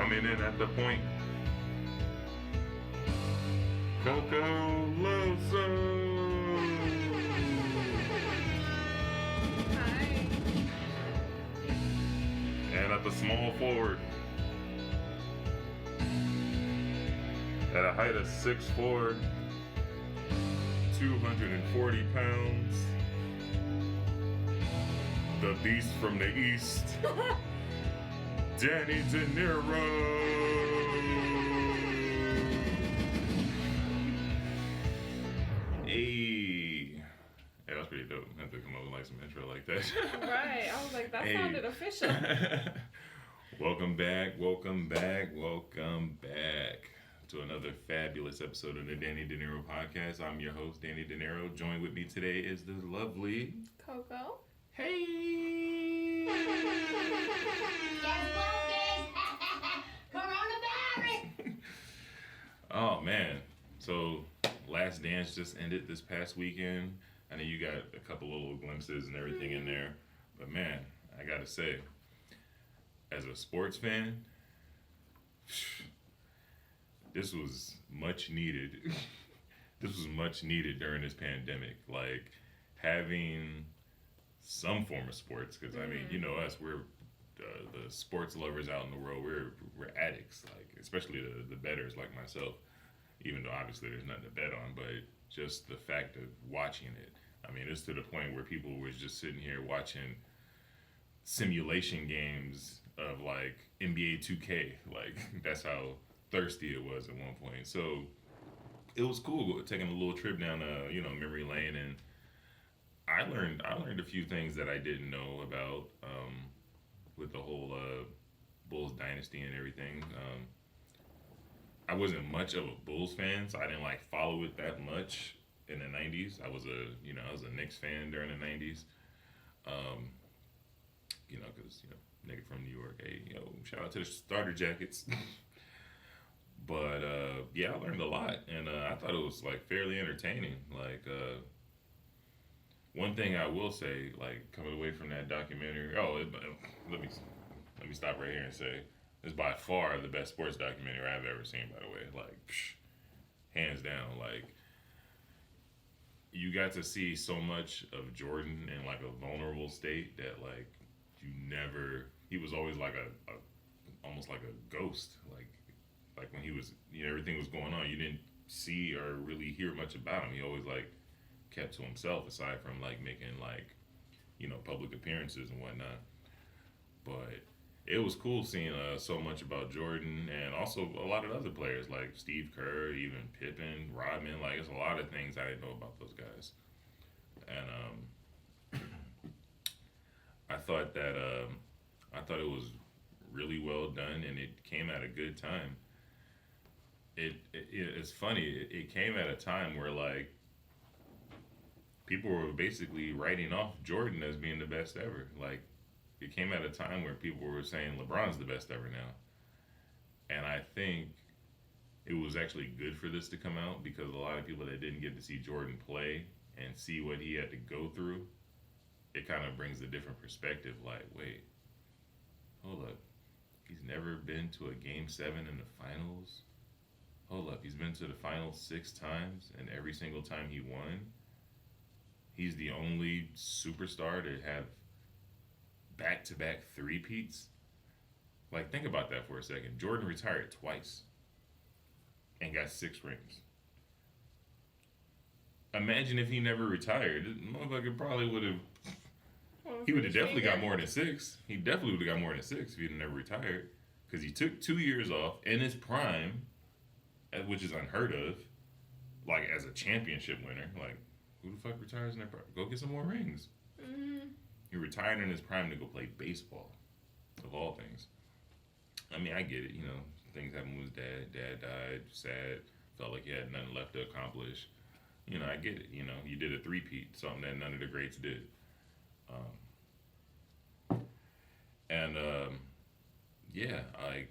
coming in at the point. Coco Loso. Hi. And at the small forward. At a height of 6'4", 240 pounds. The beast from the east. Danny DiNero. Hey. Yeah, that's pretty dope. I have to come up with like some intro like that. Right. I was like, that sounded official. Welcome back to another fabulous episode of the Danny DiNero podcast. I'm your host, Danny DiNero. Joined with me today is the lovely Coco. Hey. Guess what, bitch? Coronavirus! Oh man, so Last Dance just ended this past weekend. I know you got a couple little glimpses and everything in there, but man, I gotta say, as a sports fan, this was much needed. This was much needed during this pandemic. Like having some form of sports, because I mean, you know us, we're the sports lovers out in the world. We're addicts, like especially the bettors like myself. Even though obviously there's nothing to bet on, but just the fact of watching it. I mean, it's to the point where people was just sitting here watching simulation games of like NBA 2K. Like that's how thirsty it was at one point. So it was cool taking a little trip down memory lane, and I learned a few things that I didn't know about with the whole Bulls dynasty and everything. I wasn't much of a Bulls fan, so I didn't like follow it that much in the '90s. I was a Knicks fan during the '90s. Because nigga from New York, hey, shout out to the starter jackets. But yeah, I learned a lot, and I thought it was like fairly entertaining. Like one thing I will say, like coming away from that documentary. Let me stop right here and say it's by far the best sports documentary I've ever seen. By the way, like hands down. Like you got to see so much of Jordan in like a vulnerable state that like he was always like a almost like a ghost. Like when he was, everything was going on, you didn't see or really hear much about him. He always like kept to himself, aside from like making like, public appearances and whatnot. But it was cool seeing so much about Jordan, and also a lot of other players like Steve Kerr, even Pippen, Rodman. Like it's a lot of things I didn't know about those guys. And I thought it was really well done, and it came at a good time. It's funny. It came at a time where like people were basically writing off Jordan as being the best ever. Like it came at a time where people were saying LeBron's the best ever now, and I think it was actually good for this to come out, because a lot of people that didn't get to see Jordan play and see what he had to go through, it kind of brings a different perspective. Like, wait, hold up, he's never been to a Game 7 in the finals. Hold up, he's been to the finals 6 times, and every single time he won, he's the only superstar to have back-to-back three-peats. Like, think about that for a second. Jordan retired twice and got 6 rings. Imagine if he never retired. This motherfucker probably would have... He would have definitely got more than 6. He definitely would have got more than 6 if he had never retired. Because he took 2 years off in his prime, which is unheard of, like as a championship winner. Like, who the fuck retires in their prime? Go get some more rings. Mm-hmm. He retired in his prime to go play baseball, of all things. I mean, I get it, things happened with his dad. Dad died, sad, felt like he had nothing left to accomplish. I get it, you did a three-peat, something that none of the greats did. Yeah, like,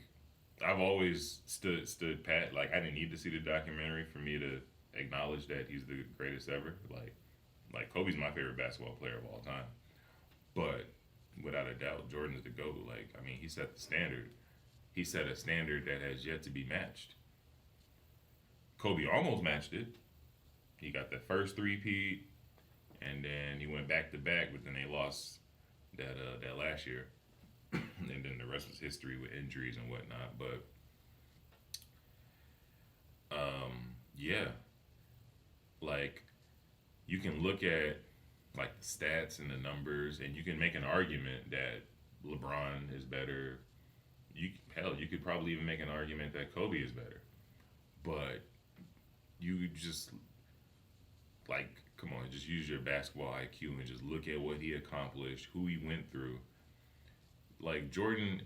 I've always stood pat. Like, I didn't need to see the documentary for me to acknowledge that he's the greatest ever. Like Kobe's my favorite basketball player of all time. But without a doubt, Jordan's the GOAT. Like, I mean, he set the standard. he set a standard that has yet to be matched. Kobe almost matched it. He got the first three-peat, and then he went back to back, but then they lost that last year. And then the rest was history with injuries and whatnot. But yeah, like you can look at like the stats and the numbers, and you can make an argument that LeBron is better. You could probably even make an argument that Kobe is better. But you just like, come on, just use your basketball IQ and just look at what he accomplished, who he went through. Like Jordan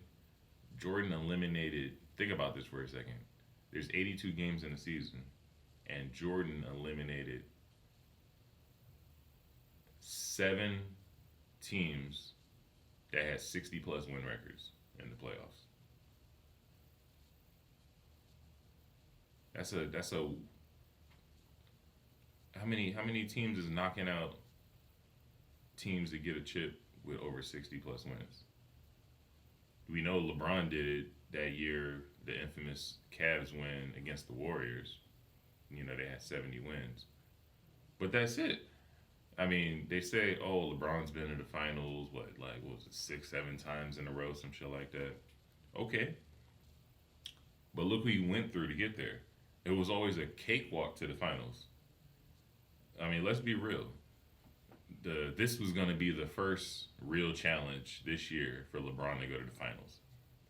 eliminated. Think about this for a second. There's 82 games in a season, and Jordan eliminated 7 teams that had 60 plus win records in the playoffs. That's a how many teams is knocking out teams that get a chip with over 60 plus wins? We know LeBron did it that year, the infamous Cavs win against the Warriors. You know, they had 70 wins. But that's it. I mean, they say, oh, LeBron's been in the finals, what was it, 6-7 times in a row, some shit like that. Okay. But look who he went through to get there. It was always a cakewalk to the finals. I mean, let's be real. This was going to be the first real challenge this year for LeBron to go to the finals,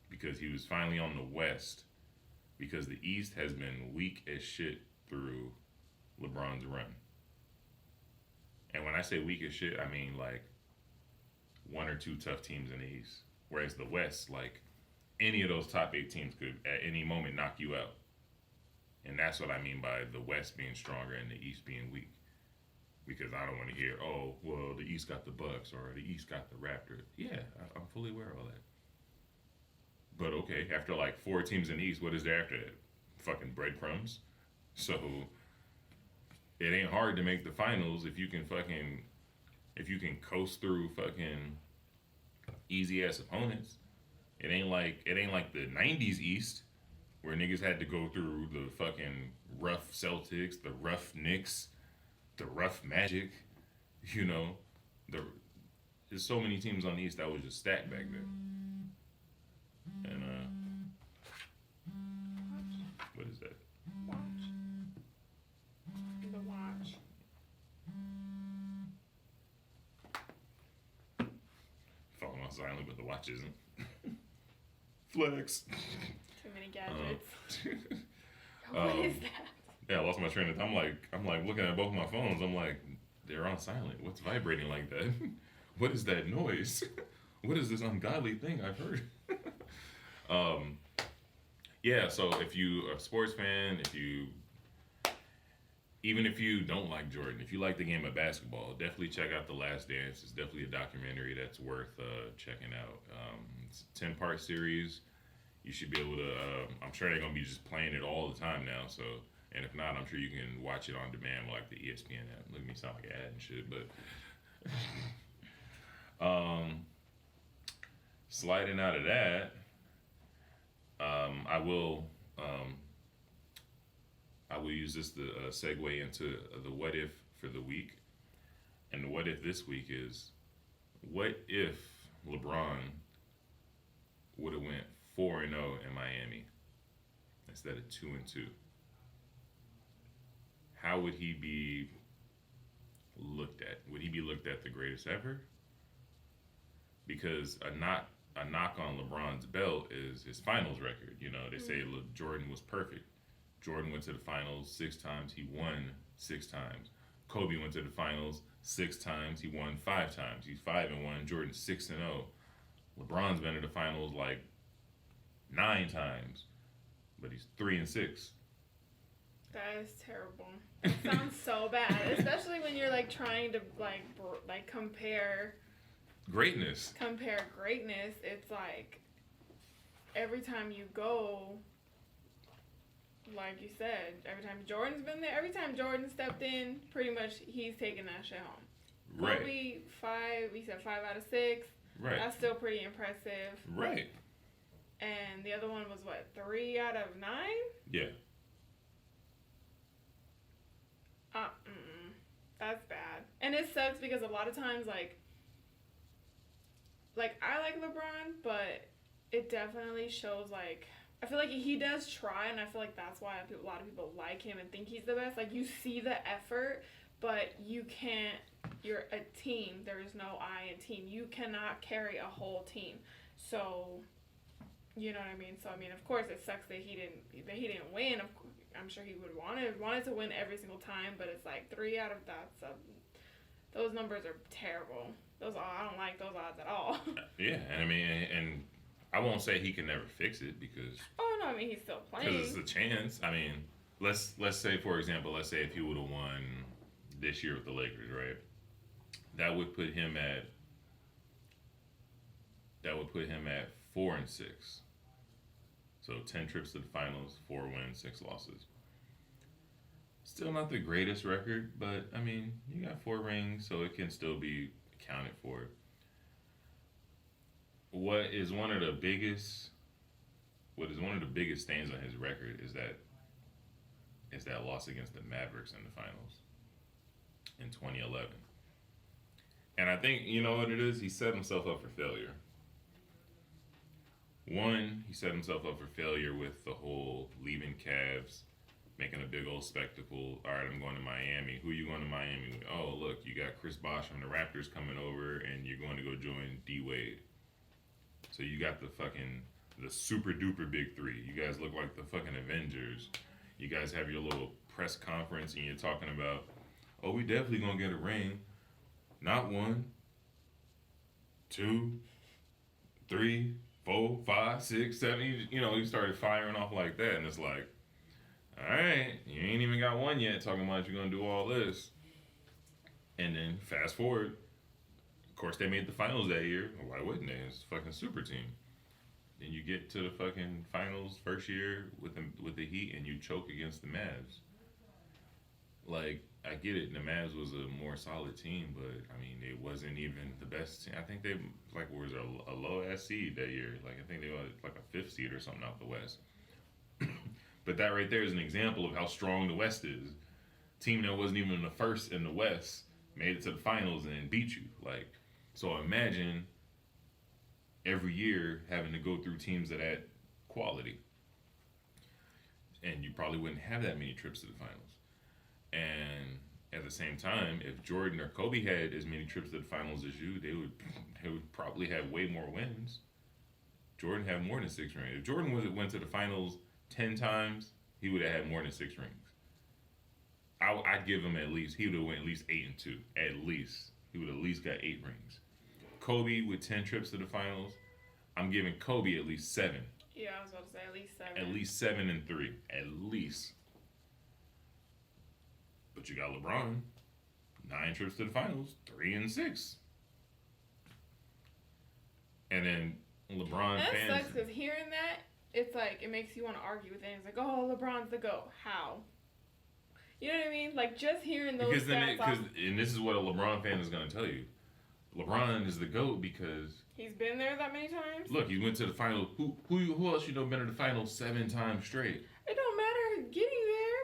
because he was finally on the West, because the East has been weak as shit through LeBron's run. And when I say weak as shit, I mean like 1 or 2 tough teams in the East. Whereas the West, like any of those top 8 teams could at any moment knock you out. And that's what I mean by the West being stronger and the East being weak. Because I don't want to hear, oh, well, the East got the Bucks or the East got the Raptors. Yeah, I'm fully aware of all that. But okay, after like 4 teams in the East, what is there after that? Fucking breadcrumbs. So it ain't hard to make the finals if you can coast through fucking easy ass opponents. It ain't like the 90s East where niggas had to go through the fucking rough Celtics, the rough Knicks, the rough Magic, you know. There's so many teams on the East that was just stacked back then. And what is that? Watch. The watch. Phone on silent, but the watch isn't. Flex. Too many gadgets. Um, What is that? Yeah, I lost my train of thought. I'm like looking at both my phones. I'm like, they're on silent. What's vibrating like that? What is that noise? What is this ungodly thing I've heard? Yeah, so if you are a sports fan, even if you don't like Jordan, if you like the game of basketball, definitely check out The Last Dance. It's definitely a documentary that's worth checking out. It's a 10-part series. You should be able to, I'm sure they're going to be just playing it all the time now, so, and if not, I'm sure you can watch it on demand like the ESPN app. Look at me sound like an ad and shit, but sliding out of that, I will use this to segue into the what if for the week. And the what if this week is, what if LeBron would have went 4-0 in Miami instead of 2-2? How would he be looked at? Would he be looked at the greatest ever? Because a knock on LeBron's belt is his finals record. You know, they say Jordan was perfect. Jordan went to the finals 6 times. He won 6 times. Kobe went to the finals 6 times. He won 5 times. He's 5-1. Jordan's 6-0. LeBron's been to the finals like 9 times, but he's 3-6. That is terrible. It sounds so bad, especially when you're like trying to like compare Greatness. It's like every time you go, like you said, every time Jordan's been there, every time Jordan stepped in, pretty much he's taking that shit home. Right. Kobe, 5, we said 5 out of 6. Right. That's still pretty impressive. Right. and the other one was what, 3 out of 9? Yeah. That's bad. And it sucks because a lot of times, like I like LeBron, but it definitely shows, like, I feel like he does try, and I feel like that's why a lot of people like him and think he's the best. Like, you see the effort, but you can't, you're a team. There is no I in team. You cannot carry a whole team. So, you know what I mean? So, I mean, of course, it sucks that he didn't win. I'm sure he would wanted to win every single time, but it's like 3 out of those numbers are terrible. I don't like those odds at all. Yeah, and I mean, and I won't say he can never fix it because. Oh no, I mean he's still playing. Because it's a chance. I mean, let's say, for example, let's say if he would have won this year with the Lakers, right? That would put him at 4-6. So 10 trips to the finals, 4 wins, 6 losses. Still not the greatest record, but I mean, you got 4 rings, so it can still be accounted for. What is one of the biggest stains on his record is that loss against the Mavericks in the finals in 2011. And I think, you know what it is? He set himself up for failure. One, he set himself up for failure with the whole leaving Cavs, making a big old spectacle. All right, I'm going to Miami. Who are you going to Miami with? Oh, look, you got Chris Bosh from the Raptors coming over, and you're going to go join D-Wade. So you got the super duper big 3. You guys look like the fucking Avengers. You guys have your little press conference, and you're talking about, oh, we definitely going to get a ring. Not 1, 2, 3, 4, 5, 6, 7. You know, he started firing off like that, and it's like, all right, you ain't even got 1 yet, talking about you're gonna do all this. And then fast forward, of course they made the finals that year. Why wouldn't they? It's a fucking super team. Then you get to the fucking finals first year with the Heat, and you choke against the Mavs. Like, I get it, the Mavs was a more solid team, but I mean, it wasn't even the best team. I think they was a low ass seed that year. Like, I think they were like a 5th seed or something out the West. But that right there is an example of how strong the West is. Team that wasn't even in the first in the West made it to the finals and beat you. Like, so imagine every year having to go through teams of that quality. And you probably wouldn't have that many trips to the finals. And at the same time, if Jordan or Kobe had as many trips to the finals as you, they would probably have way more wins. Jordan had more than 6 rings. If Jordan went to the finals 10 times, he would have had more than 6 rings. I'd give him he would have went at least 8 and 2. At least. He would have at least got 8 rings. Kobe with 10 trips to the finals, I'm giving Kobe at least 7. Yeah, I was about to say at least 7. At least 7 and 3. At least. But you got LeBron, 9 trips to the finals, 3 and 6. And then LeBron and fans. That sucks because hearing that, it's like, it makes you want to argue with it. It's like, oh, LeBron's the GOAT. How? You know what I mean? Like, just hearing those and this is what a LeBron fan is going to tell you. LeBron is the GOAT because he's been there that many times. Look, he went to the final. Who else you know been to the final 7 times straight? It don't matter getting there.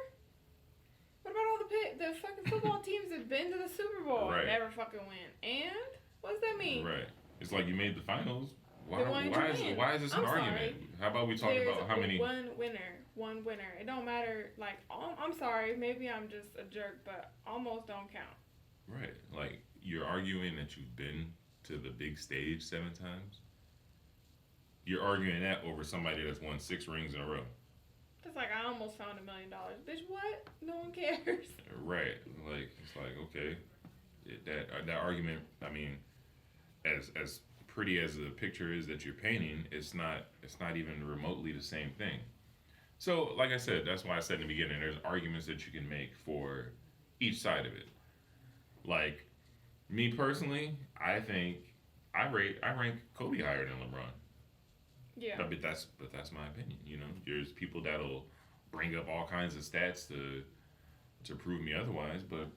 What about all the fucking football teams that been to the Super Bowl and never fucking win? And what does that mean? Right. It's like you made the finals. Why is this an argument? Sorry. How about we talk about how many? One winner. It don't matter. Like, I'm sorry. Maybe I'm just a jerk, but almost don't count. Right. Like, you're arguing that you've been to the big stage 7 times. You're arguing that over somebody that's won 6 rings in a row. It's like, I almost found $1 million. Bitch, what? No one cares. Right. Like, it's like, okay, that argument. I mean, as pretty as the picture is that you're painting, it's not even remotely the same thing. So, like I said, that's why I said in the beginning, there's arguments that you can make for each side of it. Like, me personally, I think I rank Kobe higher than LeBron. Yeah. But that's my opinion. You know, there's people that'll bring up all kinds of stats to prove me otherwise. But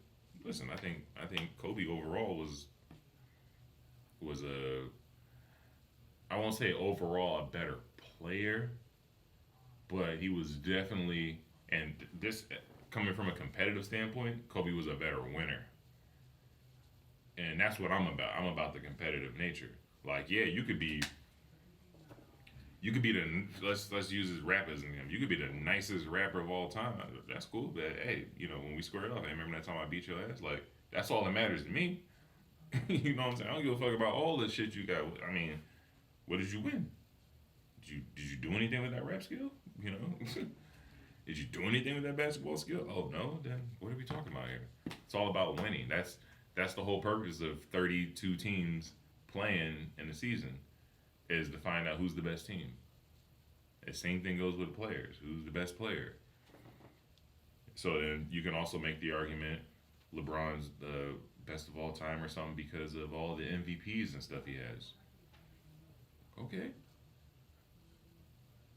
listen, I think Kobe overall was I won't say overall a better player, but he was definitely, and this coming from a competitive standpoint, Kobe was a better winner. And that's what I'm about. I'm about the competitive nature. Like, yeah, you could be the, let's use his rap as an example. You could be the nicest rapper of all time. That's cool, but hey, when we squared off, hey, remember that time I beat your ass? Like, that's all that matters to me. You know what I'm saying? I don't give a fuck about all the shit you got. I mean, what did you win? Did you do anything with that rap skill? Did you do anything with that basketball skill? Oh no, then what are we talking about here? It's all about winning. That's the whole purpose of 32 teams playing in the season, is to find out who's the best team. The same thing goes with players. Who's the best player? So then you can also make the argument LeBron's the best of all time or something because of all the MVPs and stuff he has. Okay.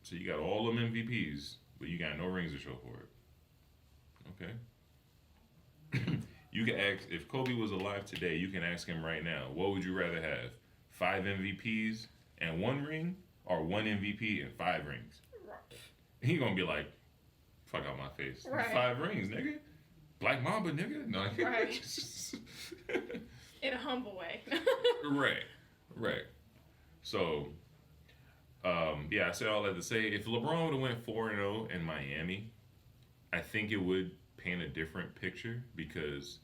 So you got all them MVPs, but you got no rings to show for it. Okay. You can ask, if Kobe was alive today, you can ask him right now, what would you rather have? 5 MVPs and 1 ring, or 1 MVP and 5 rings? Right. He gonna be like, fuck out my face. Right. 5 rings, nigga. Black Mamba, nigga. No. Right. In a humble way. Right. So, I said all that to say, if LeBron would have went 4-0 in Miami, I think it would paint a different picture, because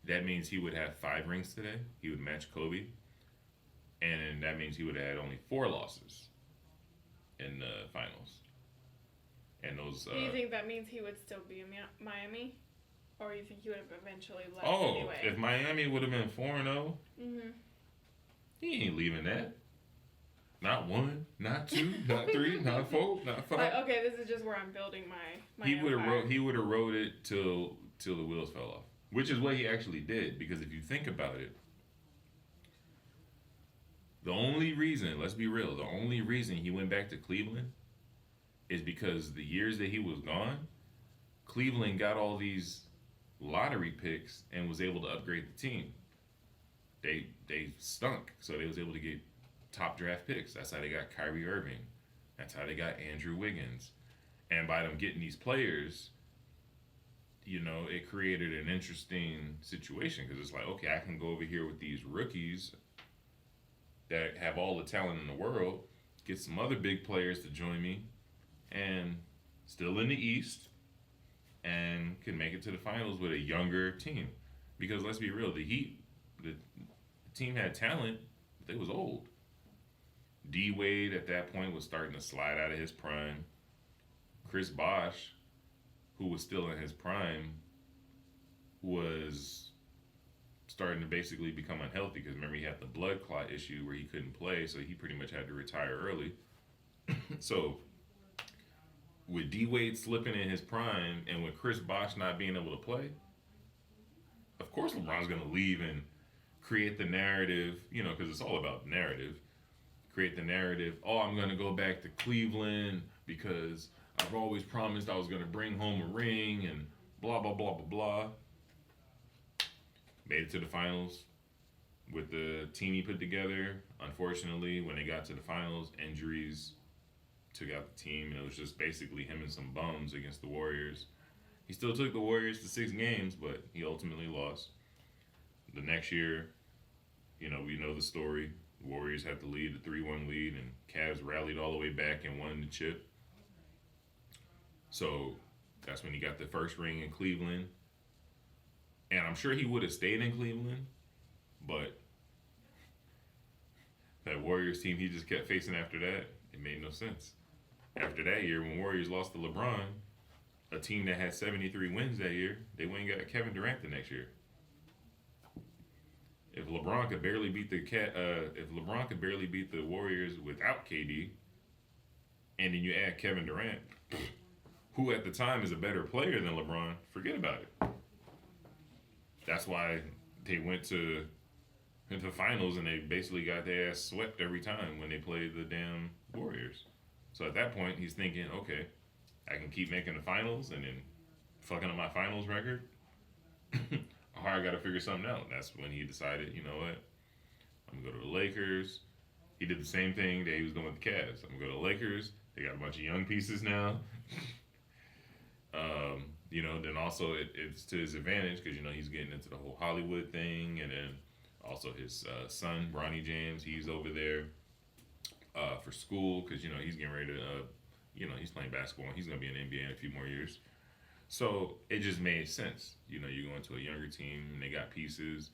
that means he would have 5 rings today. He would match Kobe. And that means he would have had only 4 losses in the finals. And those. Do you think that means he would still be in Miami? Or you think he would have eventually left anyway? If Miami would have been 4-0, he ain't leaving that. Not 1, not 2, not 3, not 4, not 5. Like, okay, this is just where I'm building my He would empire. have rode it till the wheels fell off, which is what he actually did. Because if you think about it, the only reason, let's be real, the only reason he went back to Cleveland is because the years that he was gone, Cleveland got all these lottery picks and was able to upgrade the team. They stunk, so they was able to get top draft picks. That's how they got Kyrie Irving. That's how they got Andrew Wiggins. And by them getting these players, it created an interesting situation, because it's like, okay, I can go over here with these rookies that have all the talent in the world, get some other big players to join me, and still in the East, and can make it to the finals with a younger team. Because let's be real, the Heat, the team had talent, but they was old. D Wade at that point was starting to slide out of his prime. Chris Bosh, who was still in his prime, was starting to basically become unhealthy, because remember, he had the blood clot issue where he couldn't play, so he pretty much had to retire early. So with D Wade slipping in his prime and with Chris Bosh not being able to play, of course LeBron's going to leave and create the narrative, because it's all about narrative. Create the narrative, I'm going to go back to Cleveland because I've always promised I was going to bring home a ring, and blah, blah, blah, blah, blah. Made it to the finals with the team he put together. Unfortunately, when they got to the finals, injuries took out the team, and it was just basically him and some bums against the Warriors. He still took the Warriors to 6 games, but he ultimately lost. The next year, we know the story. The Warriors had to lead the 3-1 lead, and Cavs rallied all the way back and won the chip. So that's when he got the first ring in Cleveland. And I'm sure he would have stayed in Cleveland, but that Warriors team he just kept facing after that, it made no sense. After that year, when Warriors lost to LeBron, a team that had 73 wins that year, they went and got Kevin Durant the next year. If LeBron could barely beat the Warriors without KD, and then you add Kevin Durant, who at the time is a better player than LeBron, forget about it. That's why they went to the finals, and they basically got their ass swept every time when they played the damn Warriors. So at that point, he's thinking, okay, I can keep making the finals and then fucking up my finals record. Or I got to figure something out. That's when he decided, you know what, I'm gonna go to the Lakers. He did the same thing that he was doing with the Cavs. I'm gonna go to the Lakers. They got a bunch of young pieces now. Then also it's to his advantage because he's getting into the whole Hollywood thing, and then also his son Bronny James, he's over there for school because he's getting ready to he's playing basketball and he's gonna be in the NBA in a few more years. So it just made sense. You go into a younger team and they got pieces,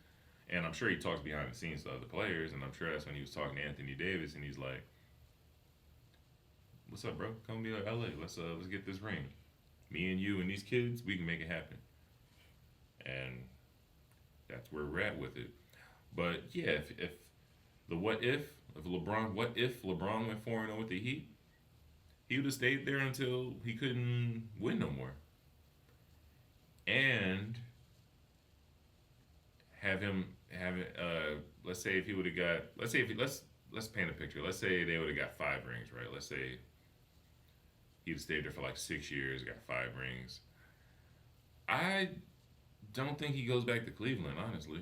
and I'm sure he talks behind the scenes to other players, and I'm sure that's when he was talking to Anthony Davis, and he's like, "What's up, bro? Come to LA. Let's get this ring. Me and you and these kids, we can make it happen." And that's where we're at with it. But yeah, if LeBron went 4-0 with the Heat, he would have stayed there until he couldn't win no more. And let's say if he would have got, let's paint a picture. Let's say they would have got 5 rings, right? Let's say he'd stayed there for like 6 years, got 5 rings. I don't think he goes back to Cleveland, honestly.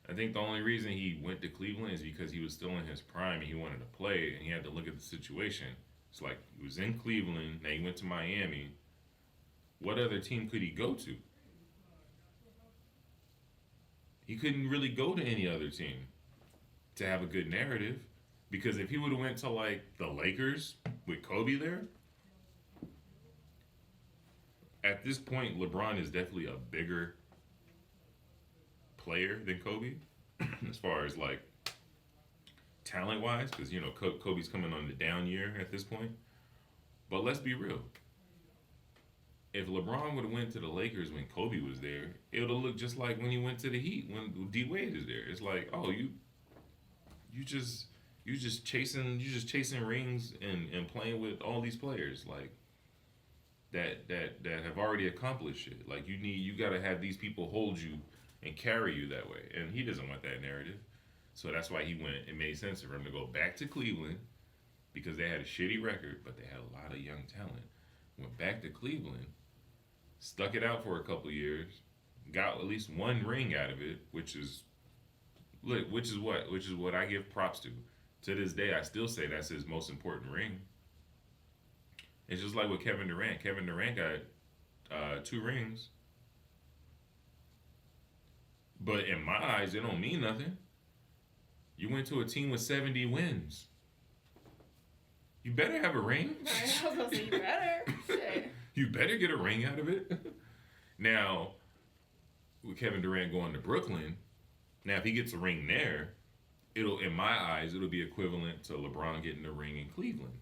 I think the only reason he went to Cleveland is because he was still in his prime and he wanted to play, and he had to look at the situation. It's like he was in Cleveland, now he went to Miami. What other team could he go to? He couldn't really go to any other team to have a good narrative, because if he would have went to like the Lakers with Kobe there, at this point LeBron is definitely a bigger player than Kobe as far as like talent wise, because Kobe's coming on the down year at this point. But let's be real, if LeBron would have went to the Lakers when Kobe was there, it would have looked just like when he went to the Heat when D Wade is there. It's like, oh, you just chasing rings and playing with all these players like that have already accomplished it. Like you got to have these people hold you and carry you that way, and he doesn't want that narrative. So that's why he went. It made sense for him to go back to Cleveland because they had a shitty record, but they had a lot of young talent. Went back to Cleveland, stuck it out for a couple of years, got at least 1 ring out of it, which is what I give props to. To this day, I still say that's his most important ring. It's just like with Kevin Durant. Kevin Durant got 2 rings. But in my eyes, it don't mean nothing. You went to a team with 70 wins. You better have a ring. I was going to say, you better. Shit. You better get a ring out of it. Now, with Kevin Durant going to Brooklyn, now if he gets a ring there, in my eyes, it'll be equivalent to LeBron getting a ring in Cleveland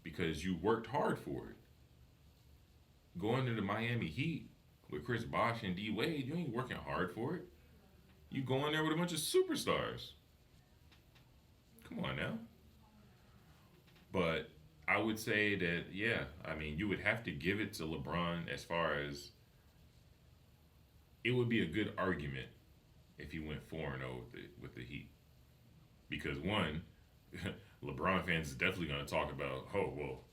because you worked hard for it. Going to the Miami Heat with Chris Bosh and D Wade, you ain't working hard for it. You go in there with a bunch of superstars. Come on now. But I would say that, yeah, you would have to give it to LeBron as far as it would be a good argument if he went 4-0 with the Heat. Because one, LeBron fans is definitely going to talk about, oh, well,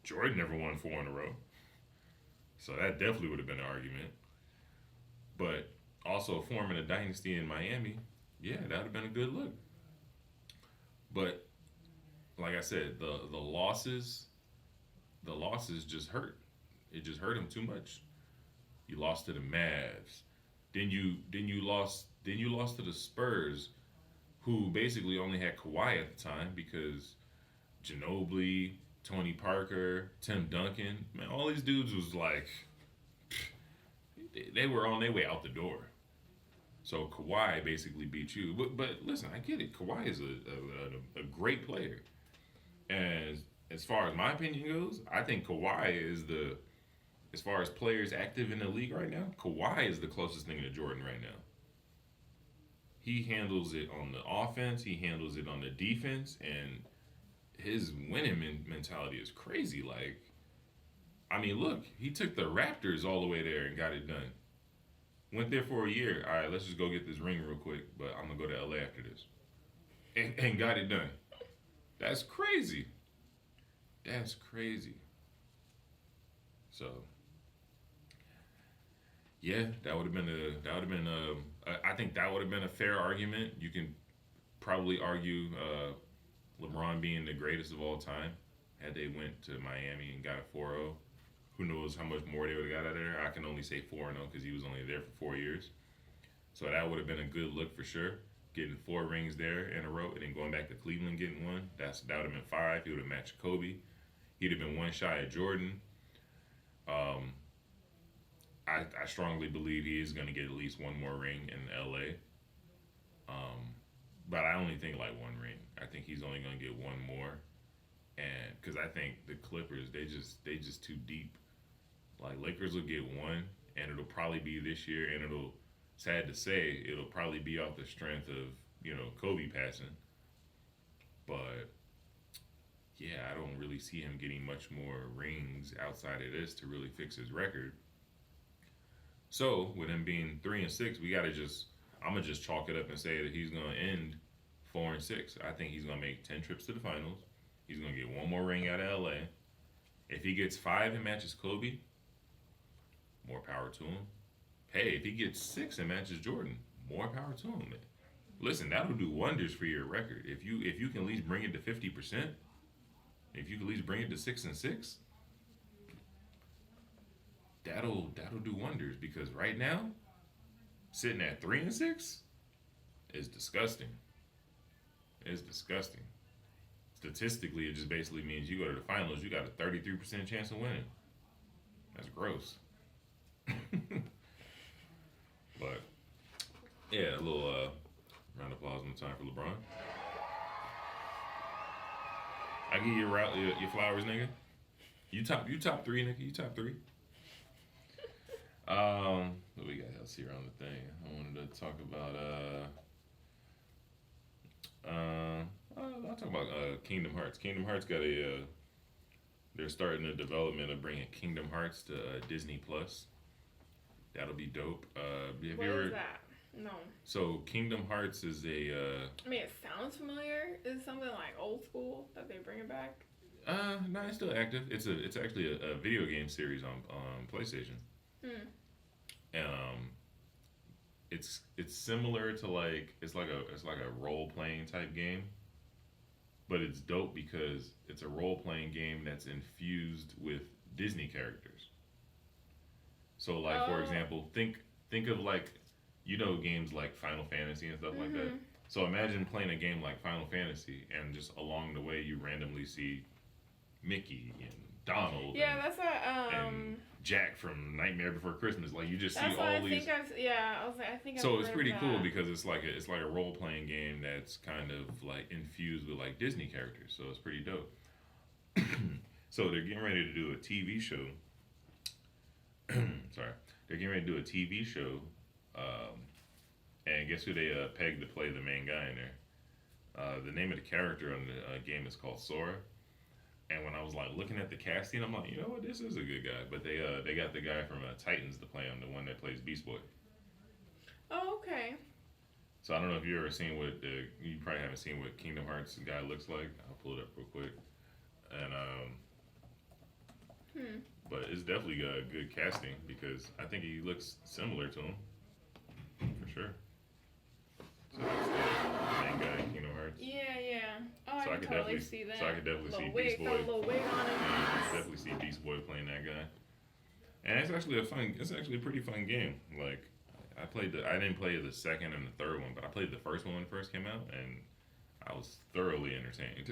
Jordan never won 4 in a row. So that definitely would have been an argument. But also forming a dynasty in Miami, yeah, that would have been a good look. But like I said, the losses just hurt. It just hurt him too much. You lost to the Mavs. Then you lost to the Spurs, who basically only had Kawhi at the time because Ginobili, Tony Parker, Tim Duncan, man, all these dudes was like, they were on their way out the door. So Kawhi basically beat you. But listen, I get it. Kawhi is a great player. And as far as my opinion goes, I think Kawhi is as far as players active in the league right now, Kawhi is the closest thing to Jordan right now. He handles it on the offense, he handles it on the defense, and his winning mentality is crazy. Like, look, he took the Raptors all the way there and got it done. Went there for a year. All right, let's just go get this ring real quick, but I'm going to go to LA after this. And got it done. That's crazy. That's crazy. So, Yeah, that would have been I think that would have been a fair argument. You can probably argue LeBron being the greatest of all time. Had they went to Miami and got a 4-0, who knows how much more they would have got out of there. I can only say 4-0 because he was only there for 4 years. So that would have been a good look for sure. Getting 4 rings there in a row and then going back to Cleveland getting one. That would have been 5. He would have matched Kobe. He'd have been one shy of Jordan. Um, I strongly believe he is going to get at least one more ring in LA. But I only think like one ring. I think he's only going to get one more. And because I think the Clippers, they just too deep. Like Lakers will get one, and it'll probably be this year, and it'll, sad to say, it'll probably be off the strength of Kobe passing. But yeah, I don't really see him getting much more rings outside of this to really fix his record. So with him being 3-6, I'm gonna just chalk it up and say that he's gonna end 4-6. I think he's gonna make 10 trips to the finals. He's gonna get one more ring out of LA. If he gets 5 and matches Kobe, more power to him. Hey, if he gets 6 and matches Jordan, more power to him. Listen, that'll do wonders for your record. If you can at least bring it to 50%, if you can at least bring it to 6-6, that'll do wonders. Because right now, sitting at 3-6 is disgusting. It's disgusting. Statistically, it just basically means you go to the finals, you got a 33% chance of winning. That's gross. But yeah, a little round of applause one time for LeBron. I give you your flowers, nigga. You top 3, nigga. You top 3. What we got else here on the thing? I wanted to talk about I'll talk about Kingdom Hearts. Kingdom Hearts got they're starting the development of bringing Kingdom Hearts to Disney Plus. That'll be dope. What is that? No. So Kingdom Hearts is a. I mean, it sounds familiar. Is it something like old school that they bring it back? No, it's still active. It's actually a video game series on PlayStation. It's similar to it's like a role playing type game, but it's dope because it's a role playing game that's infused with Disney characters. So for example, think of games like Final Fantasy and stuff like that. So imagine playing a game like Final Fantasy and just along the way you randomly see Mickey and Donald. Yeah, that's and Jack from Nightmare Before Christmas. Like you just see all I these. I think. So it's pretty cool because it's like a role playing game that's kind of infused with Disney characters. So it's pretty dope. So they're getting ready to do a TV show. Sorry, they're getting ready to do a TV show. And guess who they pegged to play the main guy in there? The name of the character on the game is called Sora. And when I was looking at the casting, I'm like, you know what, this is a good guy. But they got the guy from Titans to play him, the one that plays Beast Boy. Oh, okay. So I don't know if you ever seen you probably haven't seen what Kingdom Hearts guy looks like. I'll pull it up real quick. And but it's definitely good casting because I think he looks similar to him for sure. So that's the main guy in Kingdom Hearts. Yeah. Oh, So I can totally see that. So I could definitely see wig, Beast Boy. got a little wig on him. Yeah, I could definitely see Beast Boy playing that guy. And it's actually a pretty fun game. I didn't play the second and the third one, but I played the first one when it first came out, and I was thoroughly entertained.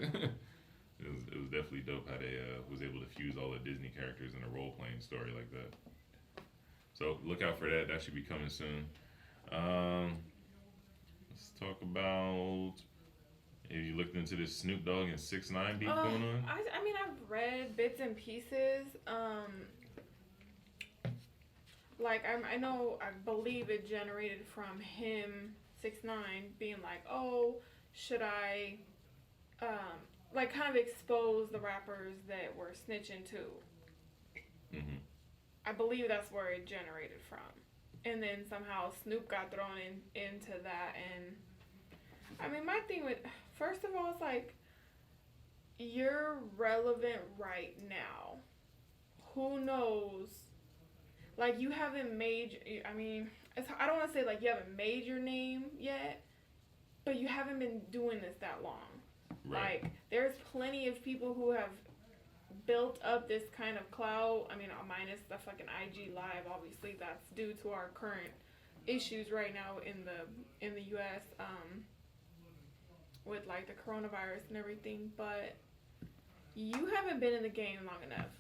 It was definitely dope how they was able to fuse all the Disney characters in a role playing story like that. So look out for that. That should be coming soon. Let's talk about. Have you looked into this Snoop Dogg and 6ix9ine beef going on? I mean, I've read bits and pieces. I believe it generated from him, 6ix9ine, being like, oh, should I, kind of expose the rappers that were snitching too. Mm-hmm. I believe that's where it generated from. And then somehow Snoop got thrown into that. And, I mean, my thing with, first of all, it's you're relevant right now. Who knows? like you haven't made. I mean, I don't want to say like you haven't made your name yet, but you haven't been doing this that long. Right. Like there's plenty of people who have built up this kind of clout. I mean, minus the fucking IG live. Obviously, that's due to our current issues right now in the U.S. With like the coronavirus and everything. But you haven't been in the game long enough.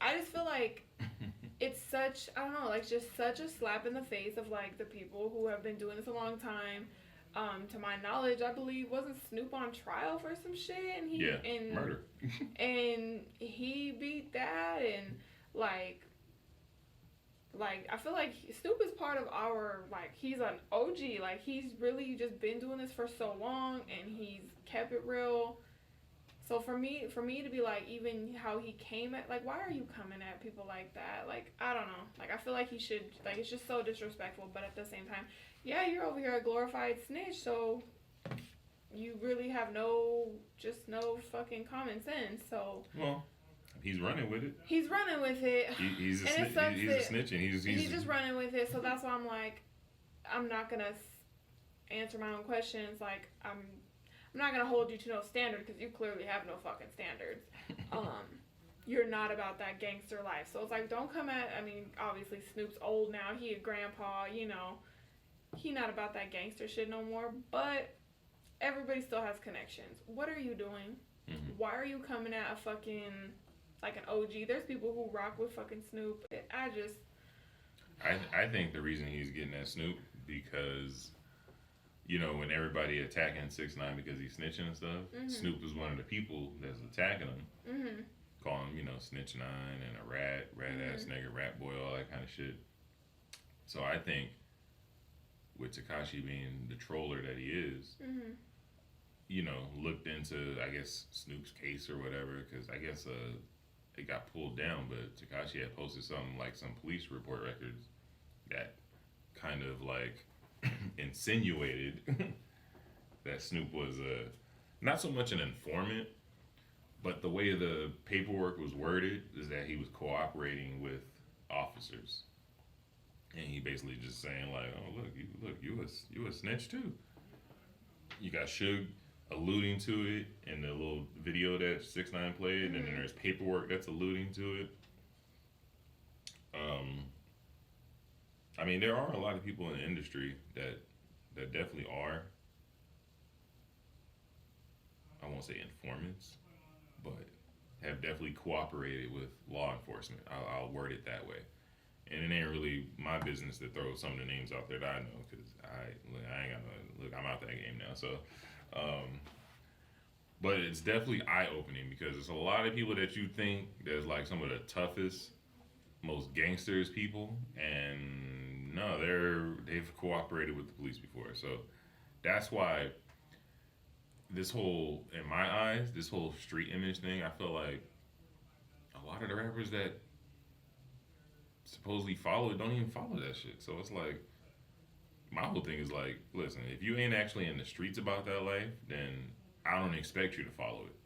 I just feel like it's such, I don't know, like just such a slap in the face of like the people who have been doing this a long time. To my knowledge, I believe wasn't Snoop on trial for some shit, and murder, and he beat that, and like I feel like Snoop is part of our, like, he's an OG, like he's really just been doing this for so long, and he's kept it real. So for me to be like, even how he came at, like, why are you coming at people like that? Like, I don't know. Like, I feel like he should, like, it's just so disrespectful. But at the same time, yeah, you're over here a glorified snitch, so you really have no fucking common sense. So, well, he's running with it. He's running with it. He's a snitch, and he's just running with it. So that's why I'm like, I'm not gonna answer my own questions. Like, I'm not gonna hold you to no standard because you clearly have no fucking standards. You're not about that gangster life. So it's like, don't come at. I mean, obviously Snoop's old now. He a grandpa. You know, he not about that gangster shit no more. But everybody still has connections. What are you doing? Mm-hmm. Why are you coming at a fucking like an OG? There's people who rock with fucking Snoop. I think the reason he's getting at Snoop because, you know, when everybody attacking 6ix9ine because he's snitching and stuff, mm-hmm. Snoop is one of the people that's attacking him, mm-hmm. calling him, you know, Snitch 9 and a rat mm-hmm. ass nigga, rat boy, all that kind of shit. So I think with Tekashi being the troller that he is, mm-hmm. you know, looked into, I guess, Snoop's case or whatever, because I guess it got pulled down, but Tekashi had posted something like some police report records that kind of like insinuated that Snoop was not so much an informant, but the way the paperwork was worded is that he was cooperating with officers, and he basically just saying like, "Oh look, you a snitch too." You got Suge alluding to it in the little video that 6ix9ine played, mm-hmm. and then there's paperwork that's alluding to it. I mean, there are a lot of people in the industry that definitely are, I won't say informants, but have definitely cooperated with law enforcement. I'll word it that way. And it ain't really my business to throw some of the names out there that I know, because I ain't gonna I'm out that game now. So, but it's definitely eye-opening because there's a lot of people that you think there's like some of the toughest, most gangsters people, and no, they've cooperated with the police before. So that's why this whole, in my eyes, this whole street image thing, I feel like a lot of the rappers that supposedly follow it don't even follow that shit. So it's like, my whole thing is like, listen, if you ain't actually in the streets about that life, then I don't expect you to follow it.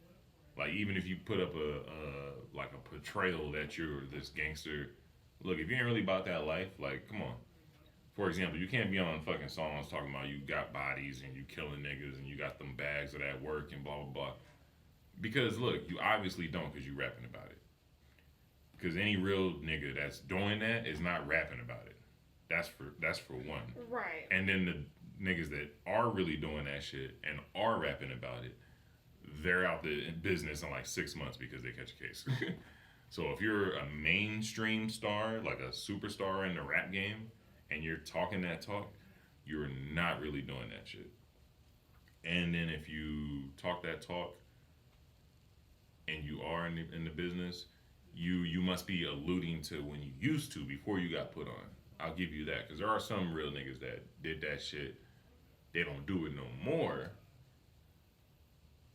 Like, even if you put up a portrayal that you're this gangster, look, if you ain't really about that life, like, come on. For example, you can't be on fucking songs talking about you got bodies and you killing niggas and you got them bags of that work and blah, blah, blah. Because, look, you obviously don't because you rapping about it. Because any real nigga that's doing that is not rapping about it. That's for one. Right. And then the niggas that are really doing that shit and are rapping about it, they're out in business in like 6 months because they catch a case. So if you're a mainstream star, like a superstar in the rap game, and you're talking that talk, you're not really doing that shit. And then if you talk that talk and you are in the business, you must be alluding to when you used to before you got put on. I'll give you that, because there are some real niggas that did that shit. They don't do it no more,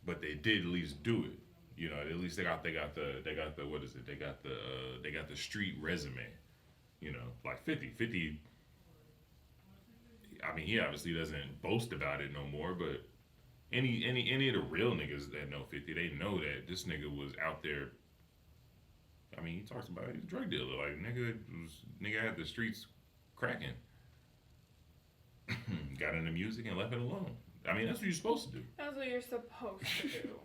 but they did at least do it. You know, at least they got the what is it? They got the street resume. You know, like 50. I mean, he obviously doesn't boast about it no more, but any of the real niggas that know 50, they know that this nigga was out there I mean, he talks about he's a drug dealer. Like nigga had the streets cracking. Got into music and left it alone. I mean, that's what you're supposed to do. That's what you're supposed to do.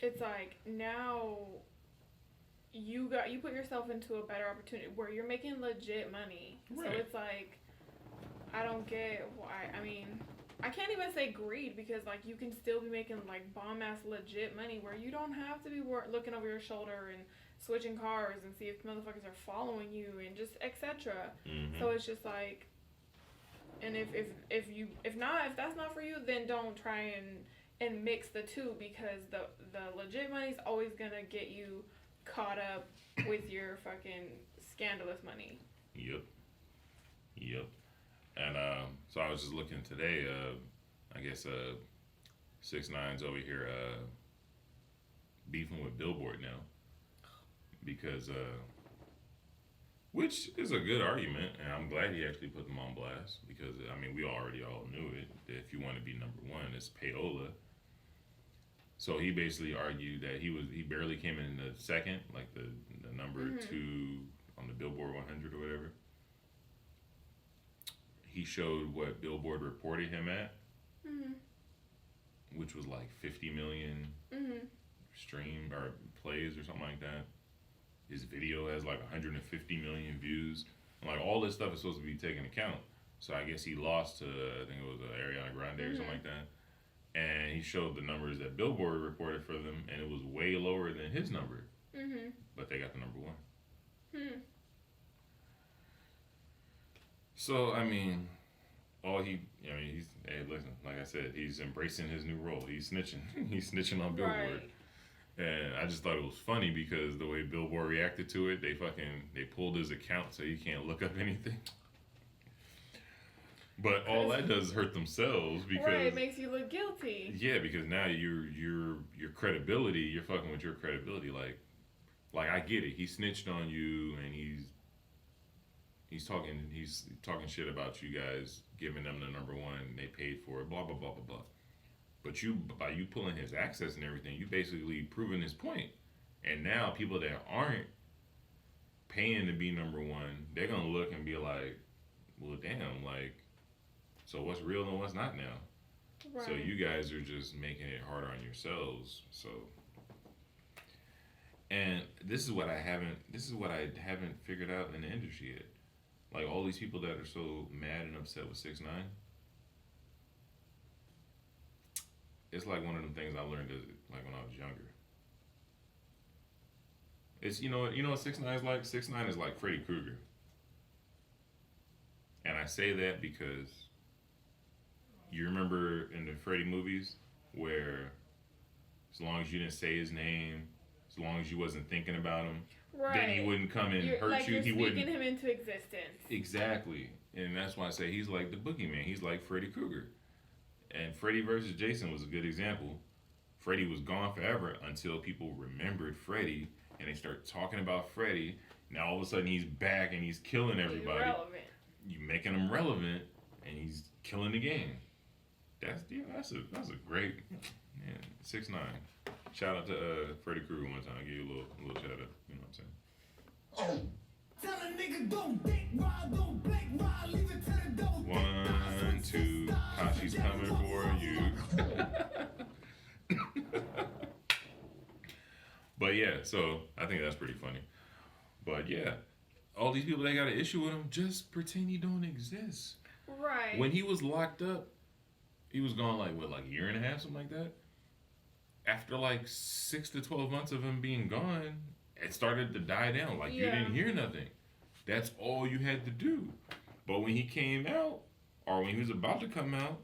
It's like now you put yourself into a better opportunity where you're making legit money. Right. So it's like I don't get why. I mean, I can't even say greed because like you can still be making like bomb ass legit money where you don't have to be looking over your shoulder and switching cars and see if motherfuckers are following you and just etc. Mm-hmm. So it's just like, and if that's not for you, then don't try and mix the two because the legit money's always gonna get you caught up with your fucking scandalous money. Yep. And so I was just looking today. I guess 6ix9ine's over here beefing with Billboard now because which is a good argument, and I'm glad he actually put them on blast because I mean we already all knew it. That if you want to be number one, it's payola. So he basically argued that he barely came in the second, like the number Mm-hmm. 2 on the Billboard 100 or whatever. He showed what Billboard reported him at, Mm-hmm. which was like 50 million Mm-hmm. stream or plays or something like that. His video has like 150 million views. And like all this stuff is supposed to be taken account. So I guess he lost to I think it was Ariana Grande or something like that. And he showed the numbers that Billboard reported for them, and it was way lower than his number. Mm-hmm. But they got the number 1. Hmm. So I mean, he's hey listen, like I said, he's embracing his new role. He's snitching. He's snitching on Billboard. Right. And I just thought it was funny because the way Billboard reacted to it, they pulled his account so he can't look up anything. But all that does is hurt themselves because right, it makes you look guilty. Yeah, because now your credibility, you're fucking with your credibility. Like I get it. He snitched on you and he's talking shit about you guys, giving them the number 1, they paid for it, blah blah blah blah blah. But by you pulling his access and everything, you basically proving his point. And now people that aren't paying to be number 1, they're gonna look and be like, well damn, like, so what's real and what's not now? Right. So you guys are just making it harder on yourselves. So, and this is what I haven't figured out in the industry yet. Like all these people that are so mad and upset with 6ix9ine. It's like one of them things I learned like when I was younger. It's you know what 6ix9ine is like? 6ix9ine is like Freddy Krueger. And I say that because you remember in the Freddy movies where as long as you didn't say his name, as long as you wasn't thinking about him, right. then he wouldn't come and hurt like you. You're He wouldn't. speaking him into existence. Exactly. And that's why I say he's like the boogeyman. He's like Freddy Krueger. And Freddy versus Jason was a good example. Freddy was gone forever until people remembered Freddy and they start talking about Freddy. Now all of a sudden he's back and he's killing everybody. He's relevant. You making him relevant and he's killing the game. That's a great 6ix9ine. Shout out to Freddy Krueger one time. I'll give you a little shout out. You know what I'm saying? Tell a nigga don't dick ride, don't blick ride, leave it to the double. 1, 2, Kashi's coming for you. But yeah, so I think that's pretty funny. But yeah, all these people that got an issue with him, just pretend he don't exist. Right. When he was locked up, he was gone like a year and a half, something like that. After like 6 to 12 months of him being gone, it started to die down. Like you didn't hear nothing. That's all you had to do. But when he came out, or when he was about to come out,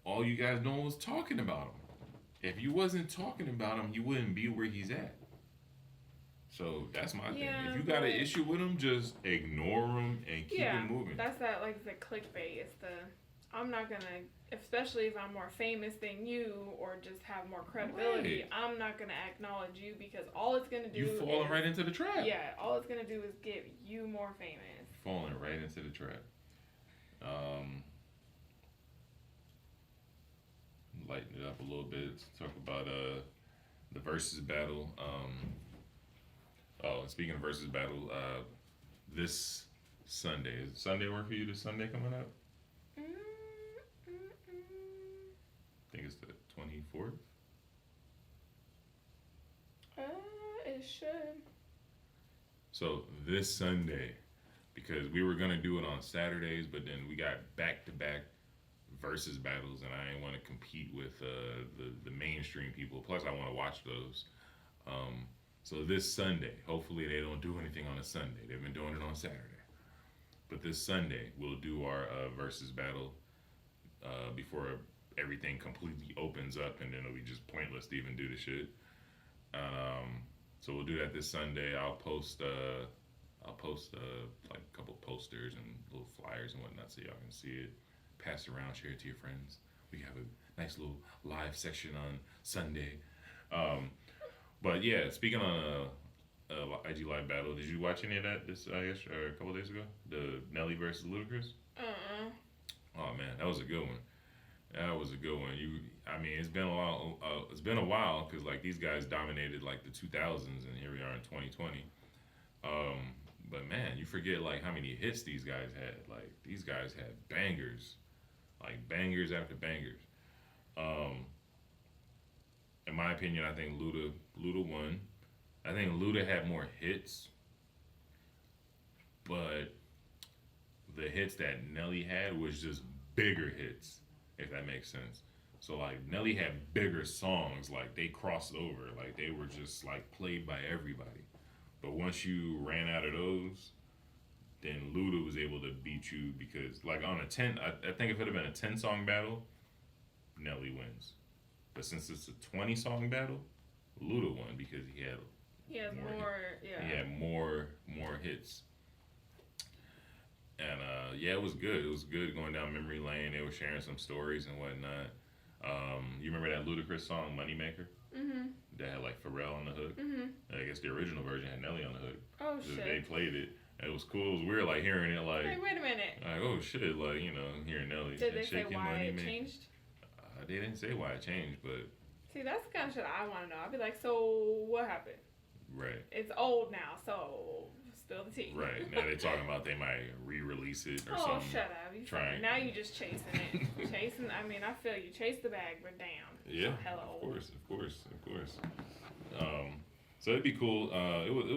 all you guys know was talking about him. If you wasn't talking about him, you wouldn't be where he's at. So that's my thing. If you got an issue with him, just ignore him and keep it moving. That's that like the clickbait. It's the I'm not gonna, especially if I'm more famous than you or just have more credibility. Right. I'm not gonna acknowledge you because all it's gonna do You falling right into the trap. Yeah, all it's gonna do is get you more famous. Falling right into the trap. Lighten it up a little bit. Talk about the Verzus Battle. speaking of Versus Battle, this Sunday, is Sunday work for you? This Sunday coming up? I think it's the 24th. It should. So this Sunday, because we were gonna do it on Saturdays, but then we got back-to-back versus battles, and I didn't want to compete with the mainstream people. Plus, I want to watch those. So this Sunday, hopefully they don't do anything on a Sunday. They've been doing it on Saturday, but this Sunday we'll do our versus battle before everything completely opens up, and then it'll be just pointless to even do the shit. So we'll do that this Sunday. I'll post like a couple posters and little flyers and whatnot so y'all can see it. Pass it around, share it to your friends. We have a nice little live section on Sunday. But yeah, speaking on IG Live Battle, did you watch any of that this a couple days ago? The Nelly versus Ludacris? Oh man, that was a good one. That was a good one. It's been a while. It's been a while because like these guys dominated like the 2000s, and here we are in 2020. But man, you forget like how many hits these guys had. Like these guys had bangers, like bangers after bangers. In my opinion, I think Luda won. I think Luda had more hits, but the hits that Nelly had was just bigger hits, if that makes sense. So like Nelly had bigger songs, like they crossed over, like they were just like played by everybody. But once you ran out of those, then Luda was able to beat you because like on a 10, I think if it had been a 10-song battle, Nelly wins. But since it's a 20-song battle, Luda won because he had more hits. And it was good. It was good going down memory lane. They were sharing some stories and whatnot. You remember that Ludacris song, Moneymaker? Mm-hmm. That had like Pharrell on the hook? Mm-hmm. I guess the original version had Nelly on the hook. Oh, shit. They played it. It was cool. It was weird, like hearing it like... Hey, wait a minute. Like, oh shit, like, hearing Nelly. Did they say why it changed? They didn't say why it changed, but... See, that's the kind of shit I want to know. I'd be like, so what happened? Right. It's old now, so spill the tea. Right. Now they're talking about they might re-release it or something. Oh, shut up. Now you just chasing it. I feel you. Chase the bag, but damn. Yeah, Hello. of course. So it'd be cool. It was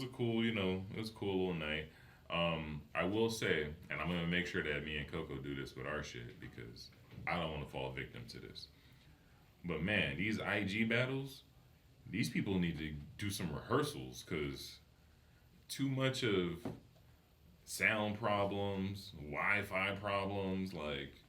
a cool, it was a cool little night. I will say, and I'm gonna make sure that me and Coco do this with our shit because I don't want to fall victim to this. But man, these IG battles, these people need to do some rehearsals because too much of sound problems, Wi-Fi problems, like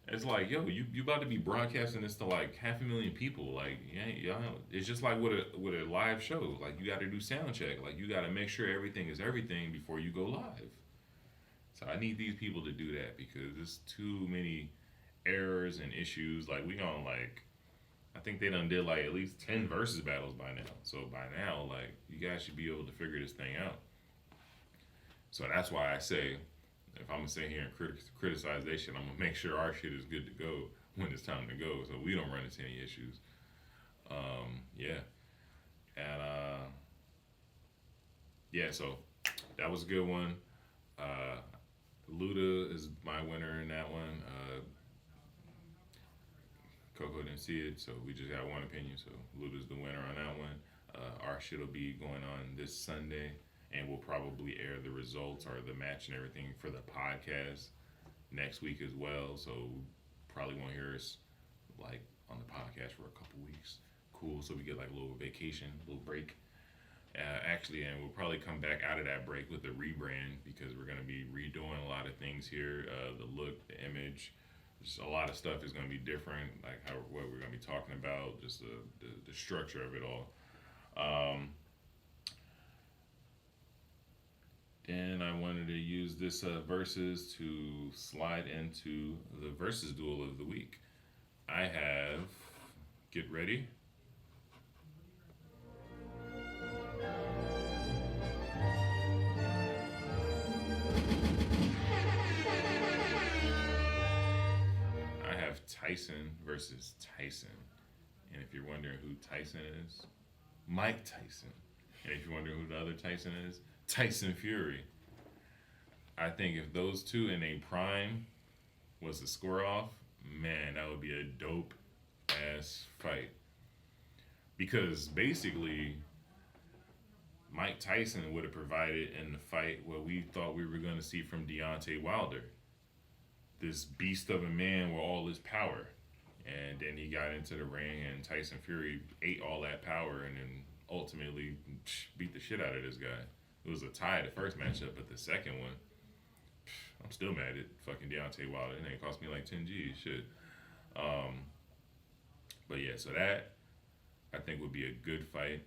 it's like, yo, you about to be broadcasting this to like 500,000 people, like y'all. It's just like with a live show, like you got to do sound check, like you got to make sure everything is everything before you go live. So I need these people to do that because there's too many errors and issues. Like we gonna like, I think they done did like at least 10 versus battles by now. So by now, like you guys should be able to figure this thing out. So that's why I say, if I'm gonna sit here and criticize their shit, I'm gonna make sure our shit is good to go when it's time to go, so we don't run into any issues. So that was a good one. Luda is my winner in that one. Coco didn't see it, so we just got one opinion. So Luda's the winner on that one. Our shit will be going on this Sunday, and we'll probably air the results or the match and everything for the podcast next week as well. So probably won't hear us like on the podcast for a couple weeks. Cool. So we get like a little vacation, a little break. And we'll probably come back out of that break with the rebrand because we're going to be redoing a lot of things here. The look, the image, just a lot of stuff is going to be different. Like what we're going to be talking about, just the structure of it all. Then I wanted to use this versus to slide into the versus duel of the week. I have, get ready. I have Tyson versus Tyson. And if you're wondering who Tyson is, Mike Tyson. And if you're wondering who the other Tyson is, Tyson Fury. I think if those two in a prime was to square off, man, that would be a dope ass fight. Because basically, Mike Tyson would have provided in the fight what we thought we were going to see from Deontay Wilder. This beast of a man with all his power. And then he got into the ring, and Tyson Fury ate all that power and then ultimately beat the shit out of this guy. It was a tie the first matchup, but the second one, I'm still mad at fucking Deontay Wilder. It ain't cost me like 10 G's, shit. But yeah, so that I think would be a good fight.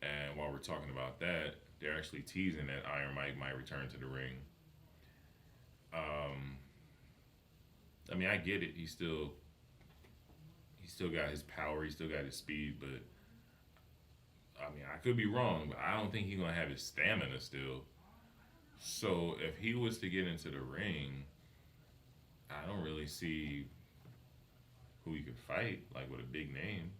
And while we're talking about that, they're actually teasing that Iron Mike might return to the ring. I mean, I get it. He still got his power. He still got his speed. But I mean, I could be wrong, but I don't think he's gonna have his stamina still. So if he was to get into the ring, I don't really see who he could fight like with a big name.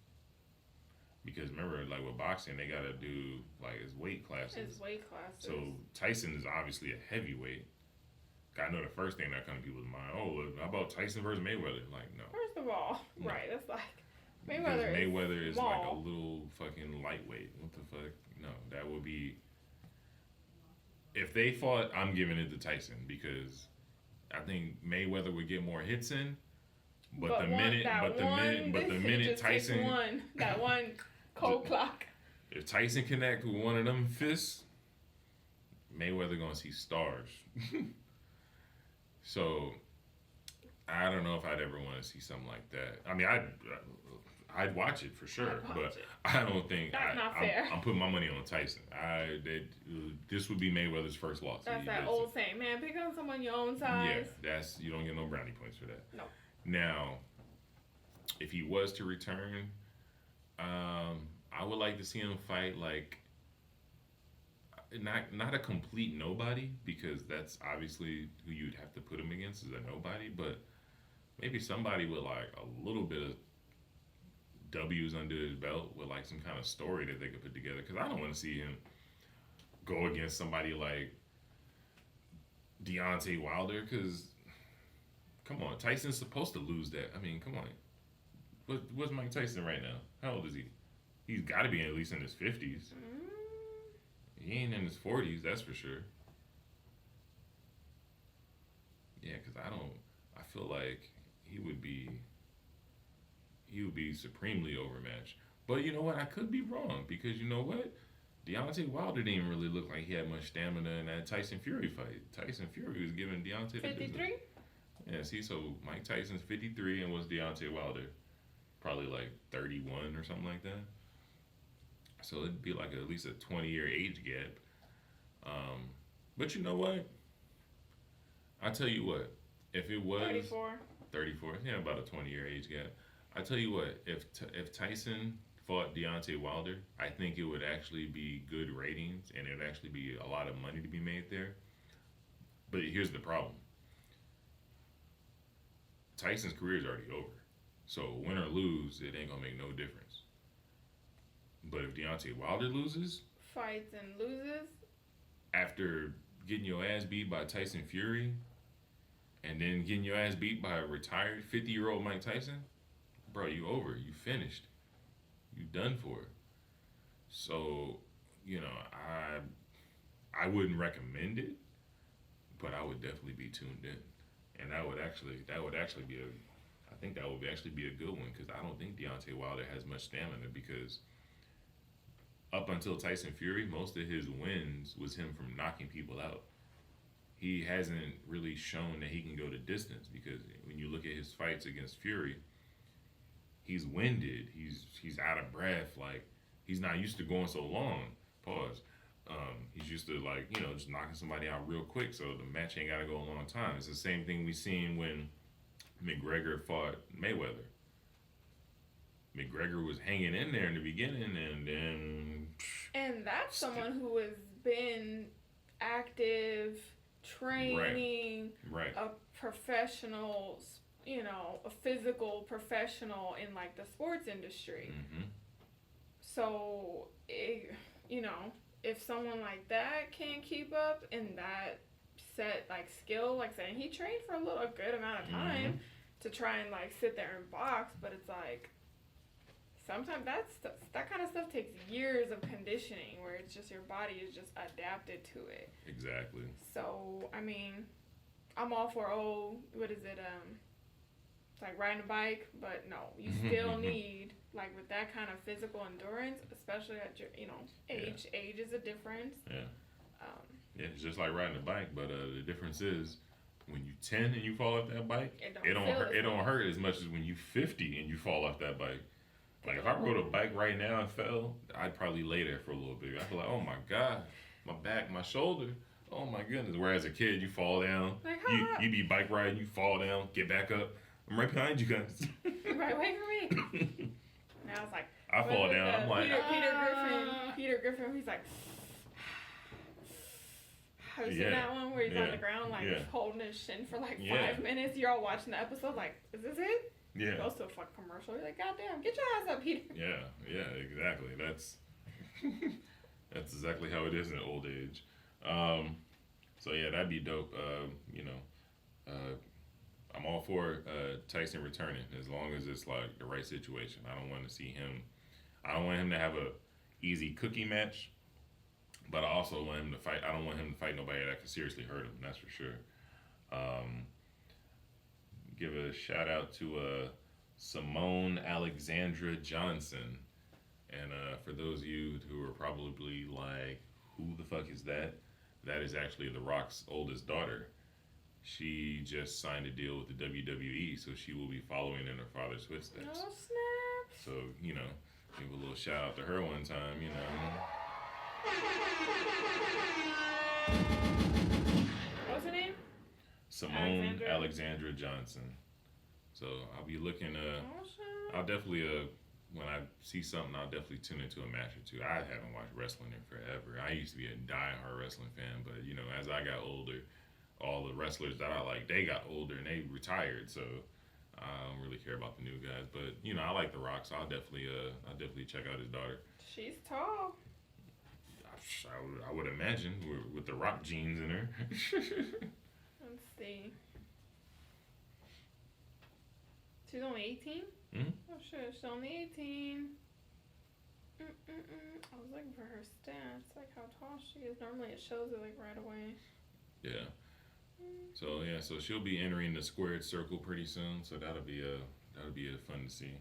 Because remember, like with boxing, they gotta do like his weight classes. His weight classes. So Tyson is obviously a heavyweight. I know the first thing that comes to people's mind. Oh, how about Tyson versus Mayweather? Like, no. First of all, No. right? It's like Because Mayweather is like a small. little fucking lightweight. What the fuck? No, that would be. If they fought, I'm giving it to Tyson because I think Mayweather would get more hits in. But the minute Tyson, that one cold clock. if Tyson connect with one of them fists, Mayweather gonna see stars. So I don't know if I'd ever want to see something like that. I mean, I'd watch it for sure, but I don't think That's not fair. I'm putting my money on Tyson. This would be Mayweather's first loss. That's that old saying, man. Pick on someone your own size. Yeah, you don't get no brownie points for that. No. Now, if he was to return, I would like to see him fight like not a complete nobody, because that's obviously who you'd have to put him against is a nobody, but maybe somebody with like a little bit of W's under his belt with like some kind of story that they could put together. Because I don't want to see him go against somebody like Deontay Wilder, because come on, Tyson's supposed to lose that. I mean, come on. What's Mike Tyson right now? How old is he? He's got to be at least in his 50s. He ain't in his 40s, that's for sure. Yeah, because I feel like he would be supremely overmatched. But you know what? I could be wrong, because you know what? Deontay Wilder didn't really look like he had much stamina in that Tyson Fury fight. Tyson Fury was giving Deontay 53? Yeah, see, so Mike Tyson's 53 and was Deontay Wilder probably like 31 or something like that. So it'd be like at least a 20-year age gap. But you know what? I tell you what, if it was 34, yeah, about a 20-year age gap. I tell you what, if Tyson fought Deontay Wilder, I think it would actually be good ratings and it would actually be a lot of money to be made there. But here's the problem. Tyson's career is already over. So win or lose, it ain't gonna make no difference. But if Deontay Wilder loses, Fights and loses, after getting your ass beat by Tyson Fury, and then getting your ass beat by a retired 50-year-old Mike Tyson, bro, you over. You finished. You done for. So, you know, I wouldn't recommend it, but I would definitely be tuned in, and that would actually be I think that would actually be a good one, because I don't think Deontay Wilder has much stamina, because up until Tyson Fury, most of his wins was him from knocking people out. He hasn't really shown that he can go the distance, because when you look at his fights against Fury, he's winded, he's out of breath, like he's not used to going so long. Pause. He's used to, like, you know, just knocking somebody out real quick, so the match ain't gotta go a long time. It's the same thing we seen when McGregor fought Mayweather. McGregor was hanging in there in the beginning, and then... And that's someone who has been active, training, right. a professional, you know, a physical professional in, like, the sports industry. Mm-hmm. So, you know, if someone like that can't keep up in that set, like, skill, like saying he trained for a good amount of time to try and, like, sit there and box, but it's like, sometimes that kind of stuff takes years of conditioning where it's just your body is just adapted to it. Exactly. So, I mean, I'm all for, what is it, like riding a bike, but no, you still need, like, with that kind of physical endurance, especially at your, you know, age. Yeah. Age is a difference. Yeah. Yeah, it's just like riding a bike, but the difference is when you 10 and you fall off that bike, it don't hurt as much as when you 50 and you fall off that bike. Like, if I rode a bike right now and fell, I'd probably lay there for a little bit. I'd be like, oh my God, my back, my shoulder. Oh my goodness. Whereas a kid, you fall down, like, you be bike riding, you fall down, get back up. I'm right behind you guys. Right, wait for me. Now it's like, I fall down, I'm like, Peter Griffin, he's like, have you seen that one where he's on the ground, like, holding his shin for like 5 minutes? You're all watching the episode, like, is this it? Yeah. Goes to a fuck commercial. You're like, goddamn, get your ass up, Peter. Yeah, exactly. That's exactly how it is in old age. So yeah, that'd be dope. I'm all for Tyson returning as long as it's like the right situation. I don't want to see him. I don't want him to have a easy cookie match, but I also want him to fight. I don't want him to fight nobody that could seriously hurt him. That's for sure. Give a shout out to Simone Alexandra Johnson. And for those of you who are probably like, who the fuck is that? That is actually The Rock's oldest daughter. She just signed a deal with the WWE, so she will be following in her father's footsteps. Oh, snap. So, you know, give a little shout out to her one time, you know. What's her name? Simone Alexandra Johnson. So I'll be looking. I'll definitely when I see something, I'll definitely tune into a match or two. I haven't watched wrestling in forever. I used to be a diehard wrestling fan, but you know, as I got older, all the wrestlers that I like, they got older and they retired. So I don't really care about the new guys. But you know, I like The Rock, so I'll definitely check out his daughter. She's tall. I would imagine with the Rock genes in her. Let's see. She's only 18? Mm-hmm. Oh shit, she's only 18. I was looking for her stats, like how tall she is. Normally it shows it like right away. Yeah. So she'll be entering the squared circle pretty soon. So that'll be fun to see.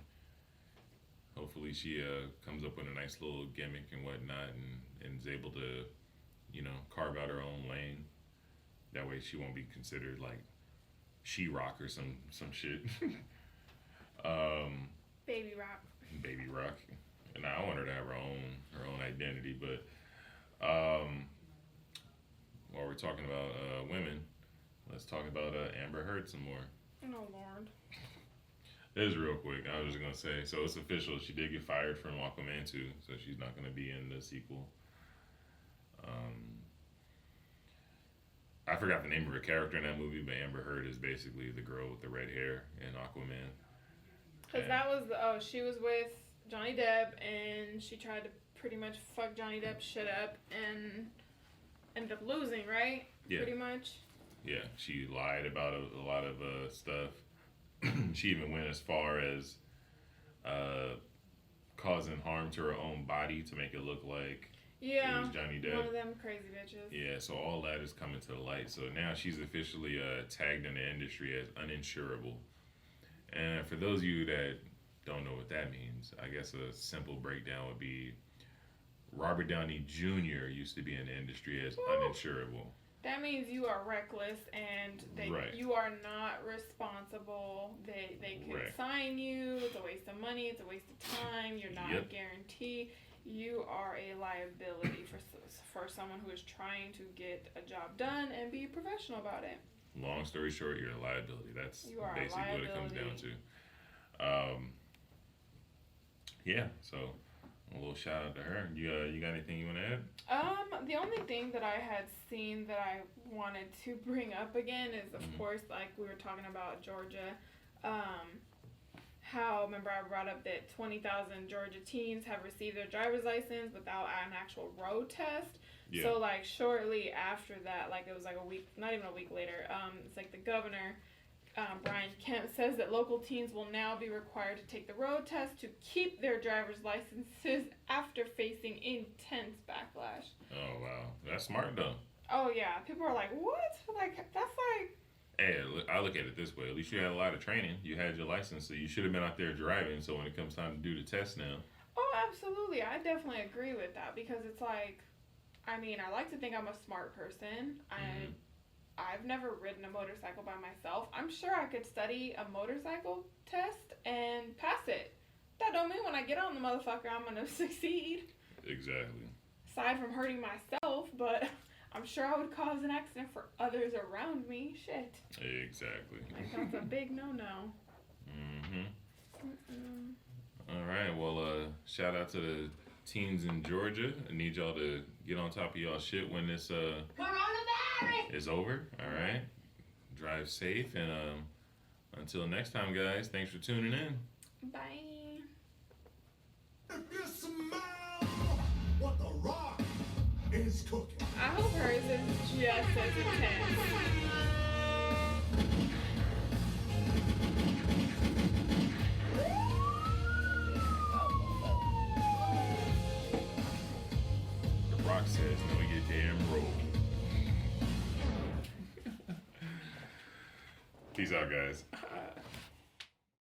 Hopefully she comes up with a nice little gimmick and whatnot, and is able to, you know, carve out her own lane. That way she won't be considered like She-Rock or some shit. Baby Rock. And I want her to have her own identity, but while we're talking about women, let's talk about Amber Heard some more. Oh Lord. This is real quick. I was just gonna say, so it's official. She did get fired from Aquaman 2, so she's not gonna be in the sequel. I forgot the name of her character in that movie, but Amber Heard is basically the girl with the red hair in Aquaman. Because that was she was with Johnny Depp, and she tried to pretty much fuck Johnny Depp's shit up, and ended up losing, right? Yeah. Pretty much. Yeah, she lied about a lot of stuff. She even went as far as causing harm to her own body to make it look like it was Johnny Depp. One of them crazy bitches. Yeah, so all that is coming to the light. So now she's officially tagged in the industry as uninsurable. And for those of you that don't know what that means, I guess a simple breakdown would be Robert Downey Jr. used to be in the industry as uninsurable. That means you are reckless and you are not responsible. They could sign you. It's a waste of money. It's a waste of time. You're not a guarantee. You are a liability for someone who is trying to get a job done and be professional about it. Long story short, you're a liability. That's basically what it comes down to. So a little shout out to her. You got anything you want to add? The only thing that I had seen that I wanted to bring up again is, of course, like we were talking about Georgia, how, remember I brought up that 20,000 Georgia teens have received their driver's license without an actual road test. Yeah. So, like, shortly after that, like, it was like a week, not even a week later, it's like the governor, Brian Kemp, says that local teens will now be required to take the road test to keep their driver's licenses after facing intense backlash. Oh, wow. That's smart, though. Oh, yeah. People are like, what? Like, that's like... Hey, I look at it this way. At least you had a lot of training. You had your license, so you should have been out there driving. So when it comes time to do the test now. Oh, absolutely. I definitely agree with that because it's like, I mean, I like to think I'm a smart person. I've never ridden a motorcycle by myself. I'm sure I could study a motorcycle test and pass it. That don't mean when I get on the motherfucker I'm gonna succeed. Exactly. Aside from hurting myself, but I'm sure I would cause an accident for others around me. Shit. Exactly. Like, that's a big no-no. All right. Well, shout out to the teens in Georgia. I need y'all to get on top of y'all shit when this Coronavirus! is over. All right. Drive safe, and until next time, guys. Thanks for tuning in. Bye. If you smell what the rock is cooking. I hope hers is just as intense. The Rock says, "Know your damn role." Peace out, guys.